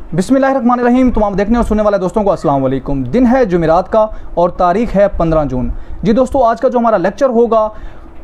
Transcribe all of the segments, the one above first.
बिस्मिल्लाहिर्रहमानिर्रहीम। तमाम देखने और सुनने वाले दोस्तों को अस्सलाम वालेकुम। दिन है जुमेरात का और तारीख है 15 जून। जी दोस्तों, आज का जो हमारा लेक्चर होगा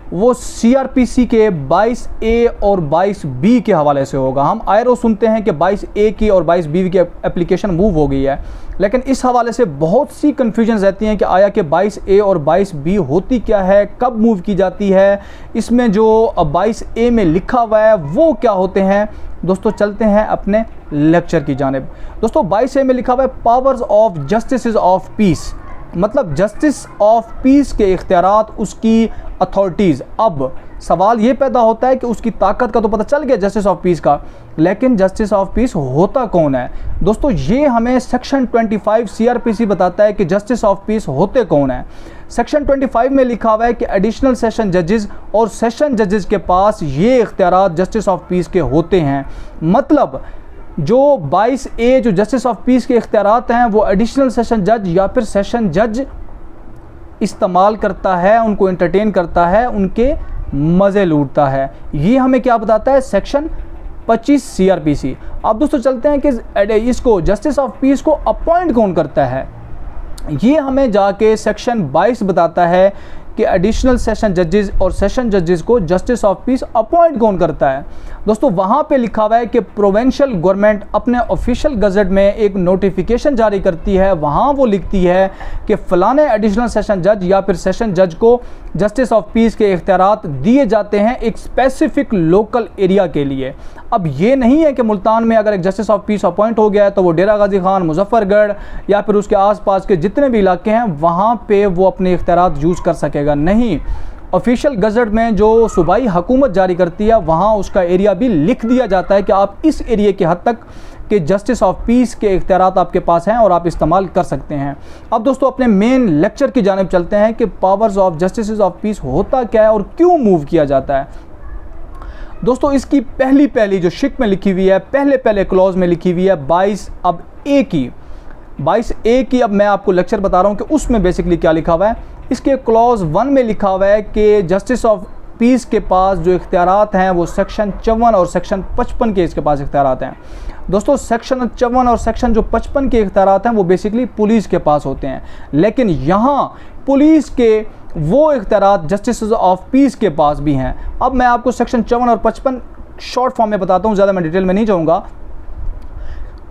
वो CRPC के 22A और 22B के हवाले से होगा। हम आए रोज़ सुनते हैं कि 22A की और 22B की एप्लीकेशन मूव हो गई है, लेकिन इस हवाले से बहुत सी कन्फ्यूजन रहती हैं कि आया कि 22A और 22B होती क्या है, कब मूव की जाती है, इसमें जो 22A में लिखा हुआ है वो क्या होते हैं। दोस्तों चलते हैं अपने लेक्चर की जानिब। दोस्तों 22A में लिखा हुआ है powers of justice of peace, मतलब जस्टिस ऑफ पीस के इख्तियारात, उसकी अथॉरिटीज़। अब सवाल ये पैदा होता है कि उसकी ताकत का तो पता चल गया जस्टिस ऑफ पीस का, लेकिन जस्टिस ऑफ पीस होता कौन है। दोस्तों ये हमें सेक्शन 25 CRPC बताता है कि जस्टिस ऑफ पीस होते कौन है। सेक्शन 25 में लिखा हुआ है कि एडिशनल सेशन जजेस और सेशन जजेस के पास ये इख्तियारात जस्टिस ऑफ पीस के होते हैं। मतलब जो 22A जो जस्टिस ऑफ पीस के इख्तियारात हैं वो एडिशनल सेशन जज या फिर सेशन जज इस्तेमाल करता है, उनको एंटरटेन करता है, उनके मज़े लूटता है। ये हमें क्या बताता है सेक्शन 25 CRPC। अब दोस्तों चलते हैं कि इसको जस्टिस ऑफ पीस को अपॉइंट कौन करता है। ये हमें जाके सेक्शन 22 बताता है कि एडिशनल सेशन जजेस और सेशन जजेस को जस्टिस ऑफ पीस अपॉइंट कौन करता है। दोस्तों वहाँ पे लिखा हुआ है कि प्रोविंशियल गवर्नमेंट अपने ऑफिशियल गज़ट में एक नोटिफिकेशन जारी करती है, वहाँ वो लिखती है कि फ़लाने एडिशनल सेशन जज या फिर सेशन जज को जस्टिस ऑफ पीस के इख्तियारात दिए जाते हैं एक स्पेसिफिक लोकल एरिया के लिए। अब ये नहीं है कि मुल्तान में अगर एक जस्टिस ऑफ पीस अपॉइंट हो गया है तो वो डेरा गाजी खान, मुजफ्फरगढ़ या फिर उसके आसपास के जितने भी इलाके हैं वहाँ पे वो अपने इख्तियारात यूज़ कर सकेगा। नहीं, ऑफिशियल गज़ट में जो सूबाई हुकूमत जारी करती है वहाँ उसका एरिया भी लिख दिया जाता है कि आप इस एरिया की हद तक कि जस्टिस ऑफ पीस के इख्तियारात आपके पास हैं और आप इस्तेमाल कर सकते हैं। अब दोस्तों अपने मेन लेक्चर की जानिब चलते हैं कि powers of justice of peace होता क्या है और क्यों मूव किया जाता है। दोस्तों इसकी पहली जो शिक में लिखी हुई है, पहले क्लॉज में लिखी हुई है 22A की। 22A की अब मैं आपको लेक्चर बता रहा हूँ कि उसमें बेसिकली क्या लिखा हुआ है। इसके क्लॉज 1 में लिखा हुआ है कि जस्टिस ऑफ पीस के पास जो इख्तियारात हैं वो सेक्शन 54 और सेक्शन 55 के इसके पास इख्तियारात हैं। दोस्तों सेक्शन 54 और सेक्शन जो 55 के इख्तियारात हैं वो बेसिकली पुलिस के पास होते हैं, लेकिन यहाँ पुलिस के वो इख्तियारात जस्टिस ऑफ पीस के पास भी हैं। अब मैं आपको सेक्शन 54 और 55 शॉर्ट फॉर्म में बताता हूँ, ज़्यादा मैं डिटेल में नहीं जाऊँगा।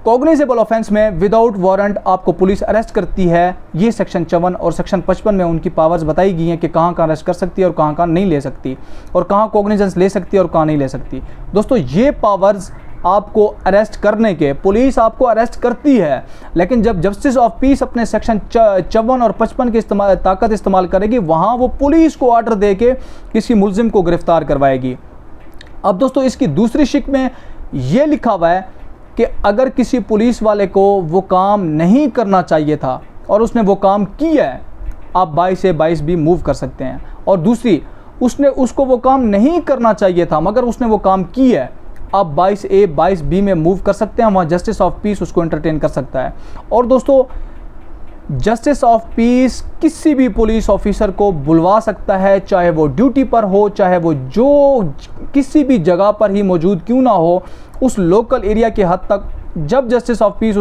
कॉग्निजेबल ऑफेंस में विदाउट वारंट आपको पुलिस अरेस्ट करती है, ये सेक्शन 54 और सेक्शन 55 में उनकी पावर्स बताई गई हैं कि कहाँ अरेस्ट कर सकती है और कहाँ नहीं ले सकती, और कहाँ कॉग्निजेंस ले सकती है और कहाँ नहीं ले सकती। दोस्तों ये पावर्स आपको अरेस्ट करने के, पुलिस आपको अरेस्ट करती है, लेकिन जब जस्टिस ऑफ पीस अपने सेक्शन 54 और 55 की ताकत इस्तेमाल करेगी वहाँ वो पुलिस को ऑर्डर दे के किसी मुलजिम को गिरफ्तार करवाएगी। अब दोस्तों इसकी दूसरी शिक में ये लिखा हुआ है कि अगर किसी पुलिस वाले को वो काम नहीं करना चाहिए था और उसने वो काम किया है, आप 22A 22B मूव कर सकते हैं। और दूसरी, उसको वो काम नहीं करना चाहिए था मगर उसने वो काम किया है, आप 22A 22B में मूव कर सकते हैं, वहाँ जस्टिस ऑफ पीस उसको एंटरटेन कर सकता है। और दोस्तों जस्टिस ऑफ पीस किसी भी पुलिस ऑफिसर को बुलवा सकता है, चाहे वो ड्यूटी पर हो, चाहे वो जो किसी भी जगह पर ही मौजूद क्यों ना हो, उस लोकल एरिया की हद तक जब जस्टिस ऑफ पीस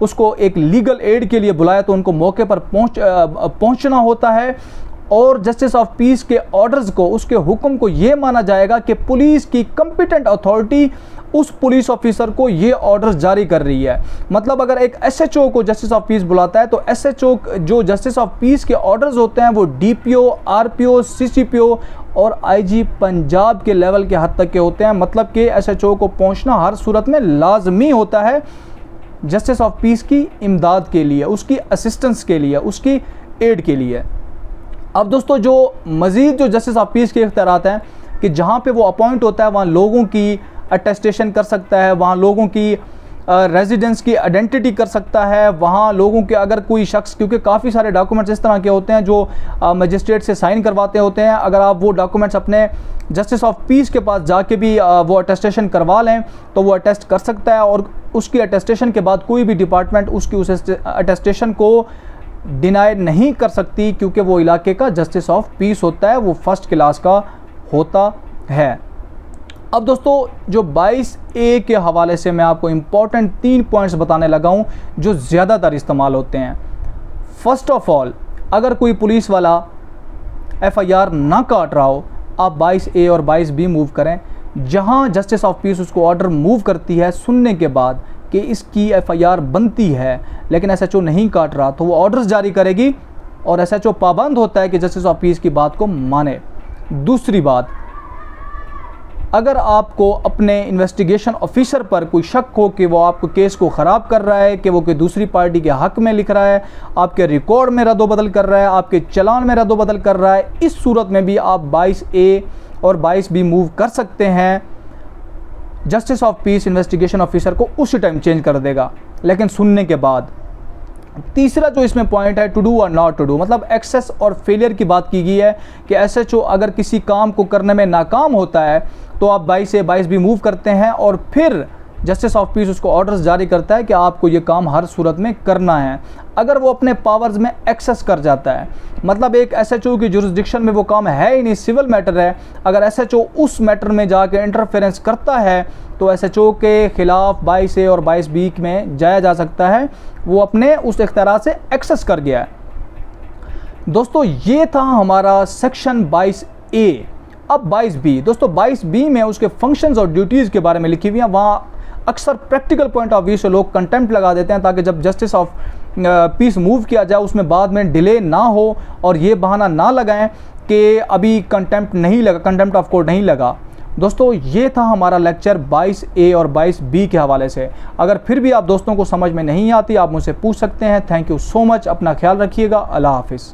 उसको एक लीगल एड के लिए बुलाए तो उनको मौके पर पहुंचना होता है। और जस्टिस ऑफ पीस के ऑर्डर्स को, उसके हुक्म को ये माना जाएगा कि पुलिस की कंपिटेंट अथॉरिटी उस पुलिस ऑफिसर को ये ऑर्डर्स जारी कर रही है। मतलब अगर एक SHO को जस्टिस ऑफ पीस बुलाता है तो SHO जो जस्टिस ऑफ पीस के ऑर्डर्स होते हैं वो DPO, RPO, CCPO और IG पंजाब के लेवल के हद तक के होते हैं। मतलब कि SHO को पहुंचना हर सूरत में लाजमी होता है जस्टिस ऑफ पीस की इमदाद के लिए, उसकी असिस्टेंस के लिए, उसकी एड के लिए। अब दोस्तों जो मज़ीद जो जस्टिस ऑफ पीस के इख्तियारात हैं कि जहाँ पे वो अपॉइंट होता है वहाँ लोगों की अटेस्टेशन कर सकता है, वहाँ लोगों की रेजिडेंस की आइडेंटिटी कर सकता है, वहाँ लोगों के अगर कोई शख्स, क्योंकि काफ़ी सारे डॉक्यूमेंट्स इस तरह के होते हैं जो मजिस्ट्रेट से साइन करवाते होते हैं, अगर आप वो डॉक्यूमेंट्स अपने जस्टिस ऑफ पीस के पास जाके भी वो अटेस्टेशन करवा लें तो वो अटेस्ट कर सकता है। और उसकी अटेस्टेशन के बाद कोई भी डिपार्टमेंट उसकी उस अटेस्टेशन को डिनाई नहीं कर सकती, क्योंकि वो इलाके का जस्टिस ऑफ पीस होता है, वो फर्स्ट क्लास का होता है। अब दोस्तों जो 22A के हवाले से मैं आपको इम्पॉर्टेंट 3 पॉइंट्स बताने लगा हूँ जो ज़्यादातर इस्तेमाल होते हैं। फर्स्ट ऑफ ऑल, अगर कोई पुलिस वाला FIR ना काट रहा हो, आप 22A और 22B मूव करें। जहाँ जस्टिस ऑफ पीस उसको ऑर्डर मूव करती है सुनने के बाद कि इसकी FIR बनती है लेकिन SHO नहीं काट रहा, तो वो ऑर्डर्स जारी करेगी और SHO पाबंद होता है कि जस्टिस ऑफ पीस की बात को माने। दूसरी बात, अगर आपको अपने इन्वेस्टिगेशन ऑफिसर पर कोई शक हो कि वो आपको केस को ख़राब कर रहा है, कि वो कोई दूसरी पार्टी के हक़ में लिख रहा है, आपके रिकॉर्ड में रद्दोबदल कर रहा है, आपके चलान में रद्दोबदल कर रहा है, इस सूरत में भी आप 22A और 22B मूव कर सकते हैं। Justice of peace investigation officer को उसी टाइम चेंज कर देगा, लेकिन सुनने के बाद। तीसरा जो इसमें पॉइंट है, टू डू और नॉट टू डू, मतलब एक्सेस और फेलियर की बात की गई है कि SHO अगर किसी काम को करने में नाकाम होता है तो आप 22A 22B मूव करते हैं और फिर जस्टिस ऑफ पीस उसको ऑर्डर्स जारी करता है कि आपको ये काम हर सूरत में करना है। अगर वो अपने पावर्स में एक्सेस कर जाता है, मतलब एक SHO की जुरिस्डिक्शन में वो काम है ही नहीं, सिविल मैटर है, अगर SHO उस मैटर में जाके इंटरफेरेंस करता है तो SHO के ख़िलाफ़ 22A और 22B में जाया जा सकता है, वो अपने उस इख्तियार से एक्सेस कर गया है। दोस्तों ये था हमारा सेक्शन 22A। अब 22B, दोस्तों 22B में उसके फंक्शंस और ड्यूटीज़ के बारे में लिखी हुई हैं। वहाँ अक्सर प्रैक्टिकल पॉइंट ऑफ व्यू से लोग कंटेम्प्ट लगा देते हैं ताकि जब जस्टिस ऑफ पीस मूव किया जाए उसमें बाद में डिले ना हो और ये बहाना ना लगाएं कि अभी कंटेम्प्ट नहीं लगा, कंटेम्प्ट ऑफ कोर्ट नहीं लगा। दोस्तों ये था हमारा लेक्चर 22A और 22B के हवाले से। अगर फिर भी आप दोस्तों को समझ में नहीं आती, आप मुझसे पूछ सकते हैं। Thank you so much. अपना ख्याल रखिएगा। अल्लाह हाफिज़।